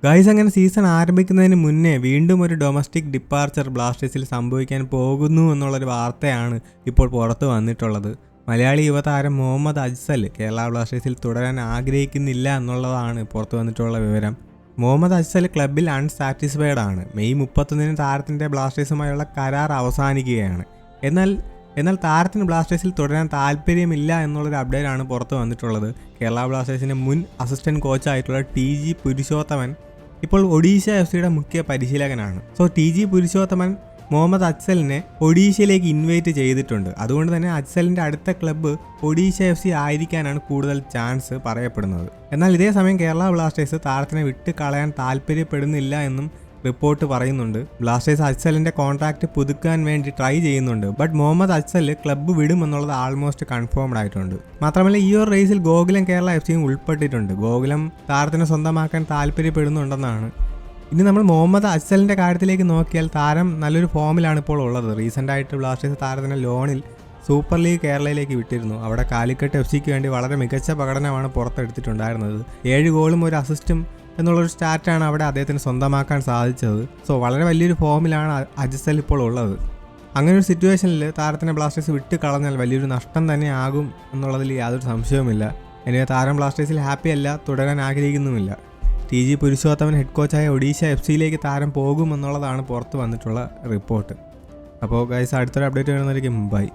Guys, അങ്ങനെ season ആരംഭിക്കുന്നതിന് മുന്നേ വീണ്ടും ഒരു ഡൊമസ്റ്റിക് ഡിപ്പാർച്ചർ ബ്ലാസ്റ്റേഴ്സിൽ സംഭവിക്കാൻ പോകുന്നു എന്നുള്ളൊരു വാർത്തയാണ് ഇപ്പോൾ പുറത്തു വന്നിട്ടുള്ളത്. മലയാളി യുവതാരം മുഹമ്മദ് അജ്സൽ കേരള ബ്ലാസ്റ്റേഴ്സിൽ തുടരാൻ ആഗ്രഹിക്കുന്നില്ല എന്നുള്ളതാണ് പുറത്തു വന്നിട്ടുള്ള വിവരം. മുഹമ്മദ് അജ്സൽ ക്ലബ്ബിൽ അൺസാറ്റിസ്ഫൈഡ് ആണ്. മെയ് 31 താരത്തിൻ്റെ ബ്ലാസ്റ്റേഴ്സുമായുള്ള കരാർ അവസാനിക്കുകയാണ്. എന്നാൽ താരത്തിന് ബ്ലാസ്റ്റേഴ്സിൽ തുടരാൻ താല്പര്യമില്ല എന്നുള്ളൊരു അപ്ഡേറ്റാണ് പുറത്ത് വന്നിട്ടുള്ളത്. കേരള ബ്ലാസ്റ്റേഴ്സിൻ്റെ മുൻ അസിസ്റ്റൻറ്റ് കോച്ചായിട്ടുള്ള TG പുരുഷോത്തമൻ ഇപ്പോൾ ഒഡീഷ FC മുഖ്യ പരിശീലകനാണ്. TG പുരുഷോത്തമൻ മുഹമ്മദ് അജ്സലിനെ ഒഡീഷയിലേക്ക് ഇൻവൈറ്റ് ചെയ്തിട്ടുണ്ട്. അതുകൊണ്ട് തന്നെ അജ്സലിൻ്റെ അടുത്ത ക്ലബ്ബ് ഒഡീഷ FC ആയിരിക്കാനാണ് കൂടുതൽ ചാൻസ് പറയപ്പെടുന്നത്. എന്നാൽ ഇതേ സമയം കേരള ബ്ലാസ്റ്റേഴ്സ് താരത്തിനെ വിട്ട് കളയാൻ താല്പര്യപ്പെടുന്നില്ല എന്നും റിപ്പോർട്ട് പറയുന്നുണ്ട്. ബ്ലാസ്റ്റേഴ്സ് അജ്സലിൻ്റെ കോൺട്രാക്റ്റ് പുതുക്കാൻ വേണ്ടി ട്രൈ ചെയ്യുന്നുണ്ട്. ബട്ട് മുഹമ്മദ് അജ്സൽ ക്ലബ്ബ് വിടുമെന്നുള്ളത് ആൾമോസ്റ്റ് കൺഫേംഡ് ആയിട്ടുണ്ട്. മാത്രമല്ല ഈ ഒരു റേസിൽ ഗോകുലം കേരള FCയും ഉൾപ്പെട്ടിട്ടുണ്ട്. ഗോകുലം താരത്തിനെ സ്വന്തമാക്കാൻ താല്പര്യപ്പെടുന്നുണ്ടെന്നാണ്. ഇനി നമ്മൾ മുഹമ്മദ് അജ്സലിൻ്റെ കാര്യത്തിലേക്ക് നോക്കിയാൽ താരം നല്ലൊരു ഫോമിലാണ് ഇപ്പോൾ ഉള്ളത്. റീസെൻ്റായിട്ട് ബ്ലാസ്റ്റേഴ്സ് താരത്തിനെ ലോണിൽ സൂപ്പർ ലീഗ് കേരളയിലേക്ക് വിട്ടിരുന്നു. അവിടെ കാലിക്കറ്റ് FCക്ക് വേണ്ടി വളരെ മികച്ച പ്രകടനമാണ് പുറത്തെടുത്തിട്ടുണ്ടായിരുന്നത്. 7 ഗോളും 1 അസിസ്റ്റും എന്നുള്ളൊരു സ്റ്റാറ്റാണ് അവിടെ അദ്ദേഹത്തിന് സ്വന്തമാക്കാൻ സാധിച്ചത്. വലിയ വലിയൊരു ഫോമിലാണ് അജ്സൽ ഇപ്പോൾ ഉള്ളത്. അങ്ങനെ ഒരു സിറ്റുവേഷനിൽ താരത്തിനെ ബ്ലാസ്റ്റേഴ്സ് വിട്ട് കളഞ്ഞാൽ വലിയൊരു നഷ്ടം തന്നെ ആകും എന്നുള്ളതിൽ യാതൊരു സംശയവുമില്ല. എനിക്ക് താരം ബ്ലാസ്റ്റേഴ്സിൽ ഹാപ്പിയല്ല, തുടരാൻ ആഗ്രഹിക്കുന്നുമില്ല. TG പുരുഷോത്തമൻ ഹെഡ് കോച്ചായ ഒഡീഷ FCയിലേക്ക് താരം പോകുമെന്നുള്ളതാണ് പുറത്ത് വന്നിട്ടുള്ള റിപ്പോർട്ട്. അപ്പോൾ ഗൈസ്, അടുത്തൊരു അപ്ഡേറ്റ് വരുന്നതായിരിക്കും. ബൈ.